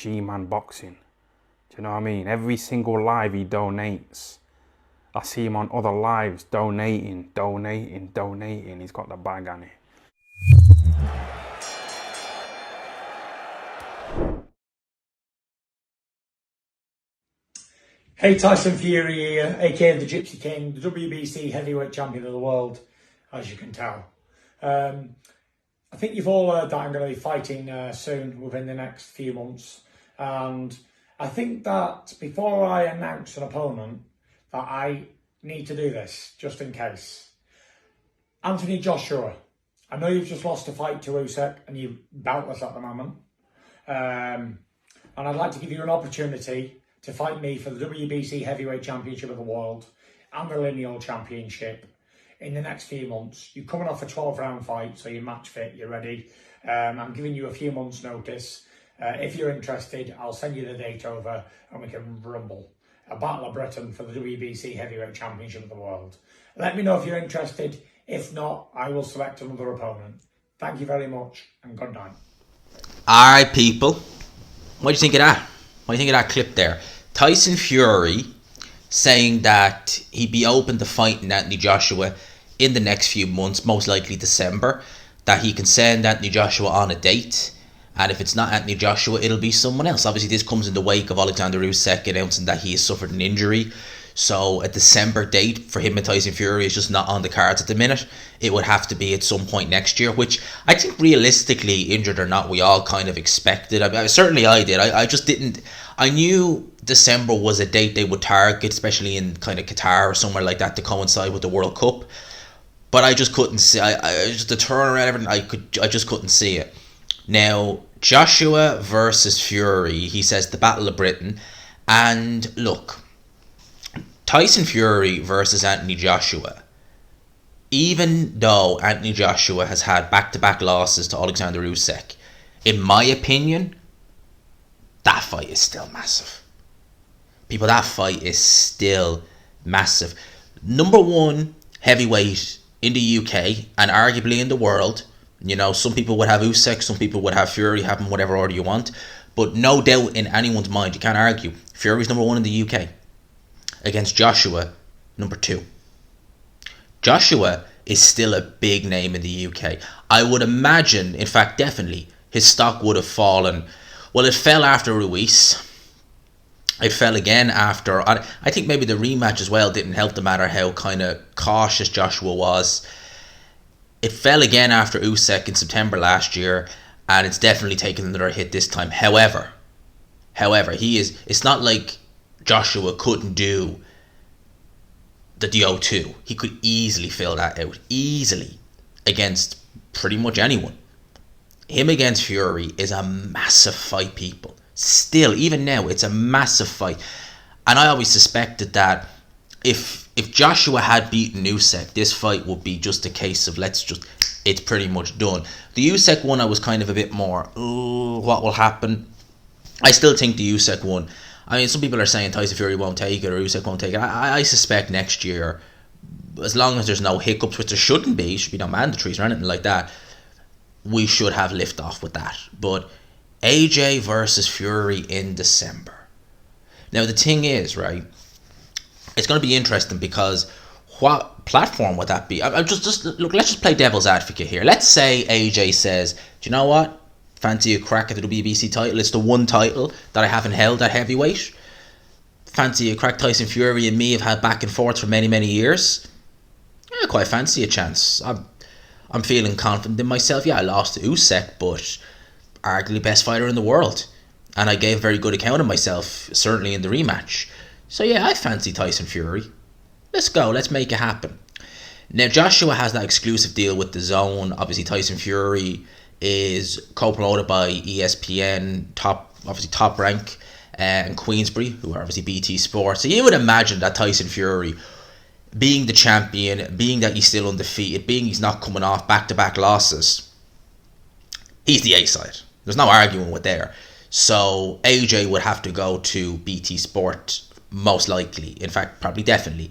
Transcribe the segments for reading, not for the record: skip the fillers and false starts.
G-Man Boxing. Do you know what I mean? Every single live he donates. I see him on other lives donating. He's got the bag on it. Hey, Tyson Fury here, aka the Gypsy King, the WBC heavyweight champion of the world, as you can tell. I think you've all heard that I'm going to be fighting soon, within the next few months. And I think that before I announce an opponent, that I need to do this, just in case. Anthony Joshua, I know you've just lost a fight to Usyk and you're boutless at the moment. And I'd like to give you an opportunity to fight me for the WBC Heavyweight Championship of the World and the Lineal Championship in the next few months. You're coming off a 12-round fight, so you're match fit, you're ready. I'm giving you a few months' notice. If you're interested, I'll send you the date over and we can rumble. A Battle of Britain for the WBC Heavyweight Championship of the World. Let me know if you're interested. If not, I will select another opponent. Thank you very much and good night. Alright, people. What do you think of that? What do you think of that clip there? Tyson Fury saying that he'd be open to fighting Anthony Joshua in the next few months, most likely December, that he can send Anthony Joshua on a date, and if it's not Anthony Joshua, it'll be someone else. Obviously, this comes in the wake of Alexander Usyk announcing that he has suffered an injury, so a December date for him and Tyson Fury is just not on the cards at the minute. It would have to be at some point next year, which I think realistically, injured or not, we all kind of expected. Certainly I did. I just didn't. I knew December was a date they would target, especially in kind of Qatar or somewhere like that, to coincide with the World Cup. But I just couldn't see. I just the turnaround, everything. I just couldn't see it. Now Joshua versus Fury. He says the Battle of Britain, and look. Tyson Fury versus Anthony Joshua, even though Anthony Joshua has had back-to-back losses to Alexander Usyk, in my opinion, that fight is still massive. People, that fight is still massive. Number one heavyweight in the UK and arguably in the world. You know, some people would have Usyk, some people would have Fury, have them whatever order you want. But no doubt in anyone's mind, you can't argue, Fury's number one in the UK. Against Joshua, number two. Joshua is still a big name in the UK. I would imagine, in fact, definitely, his stock would have fallen. Well, it fell after Ruiz. It fell again after. I think maybe the rematch as well didn't help the matter how kind of cautious Joshua was. It fell again after Usyk in September last year, and it's definitely taken another hit this time. However, it's not like Joshua couldn't do the O2. He could easily fill that out. Easily. Against pretty much anyone. Him against Fury is a massive fight, people. Still, even now, it's a massive fight. And I always suspected that if Joshua had beaten Usyk, this fight would be just a case of it's pretty much done. The Usyk one, I was kind of a bit more, what will happen? I still think the Usyk one. I mean, some people are saying Tyson Fury won't take it or Usyk won't take it. I suspect next year, as long as there's no hiccups, which there should be no mandatories or anything like that, we should have liftoff with that. But AJ versus Fury in December. Now, the thing is, right, it's going to be interesting because what platform would that be? I'm just look, let's just play devil's advocate here. Let's say AJ says, do you know what? Fancy a crack at the WBC title? It's the one title that I haven't held at heavyweight. Fancy a crack? Tyson Fury and me have had back and forth for many, many years. I quite fancy a chance. I'm feeling confident in myself. Yeah, I lost to Usyk, but arguably best fighter in the world. And I gave a very good account of myself, certainly in the rematch. So yeah, I fancy Tyson Fury. Let's go. Let's make it happen. Now, Joshua has that exclusive deal with DAZN. Obviously, Tyson Fury is co-promoted by ESPN, Top Rank, and Queensbury, who are obviously BT Sport. So you would imagine that Tyson Fury, being the champion, being that he's still undefeated, being he's not coming off back-to-back losses, he's the A-side. There's no arguing with there. So AJ would have to go to BT Sport, most likely. In fact, probably definitely.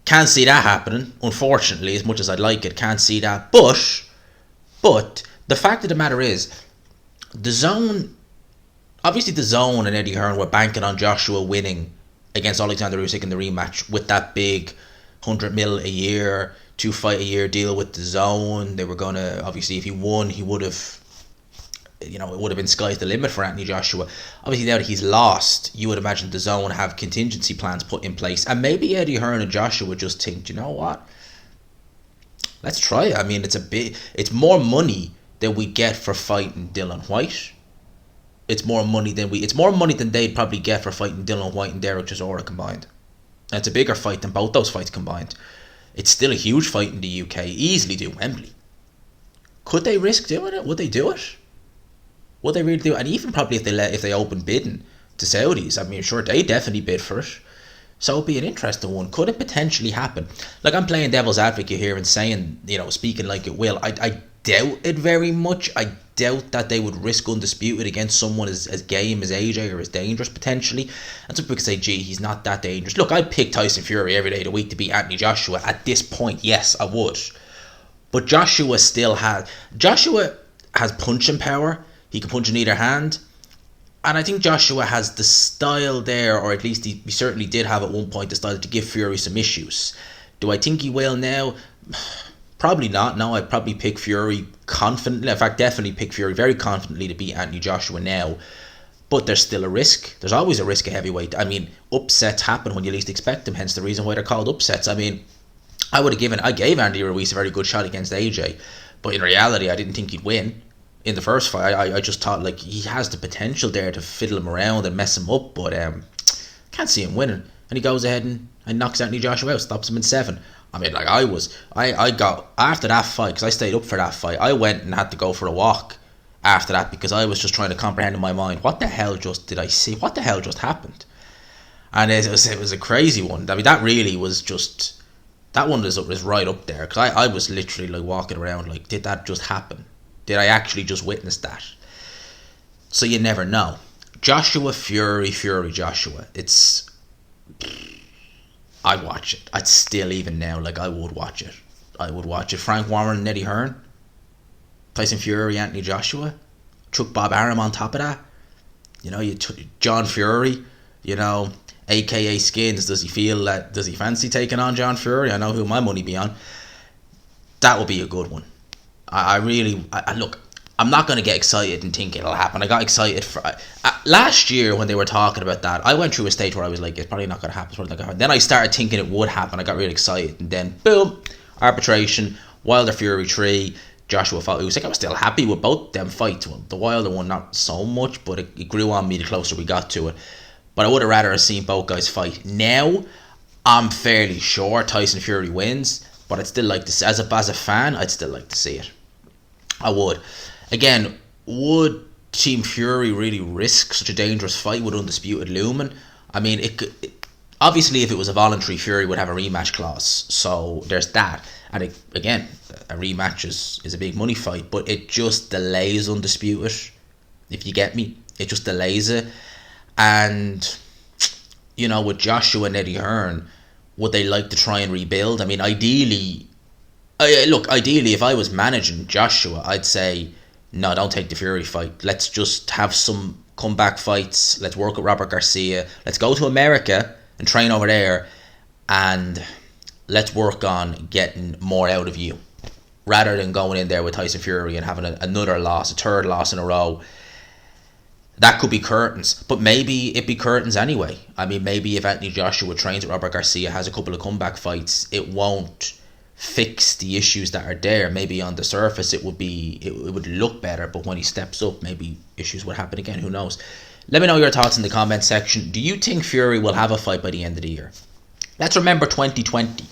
Can't see that happening, unfortunately, as much as I'd like it. Can't see that. But the fact of the matter is, DAZN obviously the Zone and Eddie Hearn were banking on Joshua winning against Alexander Usyk in the rematch with that big 100 mil a year, 2-fight a year deal with the Zone. They were going to, obviously, if he won, he would have, it would have been sky's the limit for Anthony Joshua. Obviously, now that he's lost, you would imagine the Zone have contingency plans put in place. And maybe Eddie Hearn and Joshua would just think, you know what? Let's try it. I mean, it's more money than we get for fighting Dylan White. It's more money than they'd probably get for fighting Dylan White and Derek Chisora combined. And it's a bigger fight than both those fights combined. It's still a huge fight in the UK. Easily do Wembley. Could they risk doing it? Would they do it? Would they really do it? And even probably if they open bidding to Saudis, I mean, sure, they definitely bid for it. So it'd be an interesting one. Could it potentially happen? Like, I'm playing devil's advocate here and saying, speaking like it will. I doubt it very much. I doubt that they would risk Undisputed against someone as game as AJ or as dangerous potentially. And some people could say, gee, he's not that dangerous. Look, I'd pick Tyson Fury every day of the week to beat Anthony Joshua at this point. Yes, I would. But Joshua has punching power. He can punch in either hand. And I think Joshua has the style there, or at least he certainly did have at one point the style to give Fury some issues. Do I think he will now? Probably not. No, I'd probably pick Fury confidently. In fact, definitely pick Fury very confidently to beat Anthony Joshua now. But there's still a risk. There's always a risk of heavyweight. I mean, upsets happen when you least expect them, hence the reason why they're called upsets. I mean, I gave Andy Ruiz a very good shot against AJ, but in reality, I didn't think he'd win in the first fight. I just thought, like, he has the potential there to fiddle him around and mess him up, but can't see him winning. And he goes ahead and knocks Anthony Joshua out, stops him in 7. I mean, like, I got, after that fight, because I stayed up for that fight, I went and had to go for a walk after that because I was just trying to comprehend in my mind, what the hell did I see? What the hell just happened? And it was a crazy one. I mean, that really was just, that one was right up there, because I was literally, like, walking around like, did that just happen? Did I actually just witness that? So you never know. Joshua, Fury, Joshua. I'd watch it. I'd still, even now, like, I would watch it. Frank Warren and Eddie Hearn. Tyson Fury, Anthony Joshua. Chuck Bob Arum on top of that. John Fury, AKA Skins. Does he fancy taking on John Fury? I know who my money be on. That would be a good one. Look, I'm not going to get excited and think it'll happen. I got excited for last year when they were talking about that. I went through a stage where I was like, it's probably not going to happen. Then I started thinking it would happen. I got really excited, and then boom, arbitration, Wilder Fury 3, Joshua fought Usyk. I was still happy with both them fights. Well, the Wilder one not so much, but it grew on me the closer we got to it. But I would have rather have seen both guys fight. Now, I'm fairly sure Tyson Fury wins, but I'd still like to see, as a fan, I'd still like to see it. I would. Again, would Team Fury really risk such a dangerous fight with Undisputed looming? I mean, obviously, if it was a voluntary, Fury would have a rematch clause. So there's that. And again, a rematch is a big money fight, but it just delays Undisputed, if you get me. It just delays it. And, with Joshua and Eddie Hearn, would they like to try and rebuild? I mean, ideally, if I was managing Joshua, I'd say, no, don't take the Fury fight. Let's just have some comeback fights. Let's work with Robert Garcia. Let's go to America and train over there, and let's work on getting more out of you, rather than going in there with Tyson Fury and having another loss, a third loss in a row. That could be curtains, but maybe it'd be curtains anyway. I mean, maybe if Anthony Joshua trains with Robert Garcia, has a couple of comeback fights, it won't fix the issues that are there. Maybe on the surface it would look better, but when he steps up, maybe issues would happen again. Who knows? Let me know your thoughts in the comment section. Do you think Fury will have a fight by the end of the year? Let's remember 2020.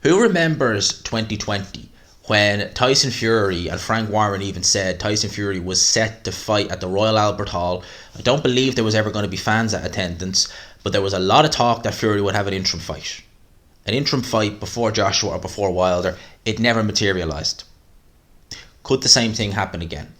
Who remembers 2020 when Tyson Fury, and Frank Warren even said Tyson Fury was set to fight at the Royal Albert Hall? I don't believe there was ever going to be fans at attendance, but there was a lot of talk that Fury would have an interim fight. An interim fight before Joshua or before Wilder. It never materialised. Could the same thing happen again?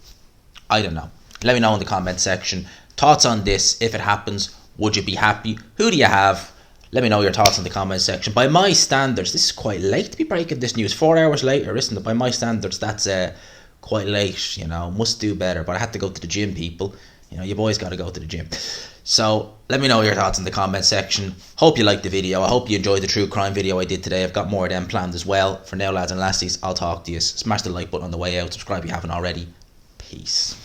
I don't know. Let me know in the comment section. Thoughts on this? If it happens, would you be happy? Who do you have? Let me know your thoughts in the comment section. By my standards, this is quite late to be breaking this news. 4 hours later, isn't it? By my standards, that's quite late. Must do better. But I had to go to the gym, people. You know, your boy's got to go to the gym. So let me know your thoughts in the comment section. Hope you liked the video. I hope you enjoyed the true crime video I did today. I've got more of them planned as well. For now, lads and lassies, I'll talk to you. Smash the like button on the way out. Subscribe if you haven't already. Peace.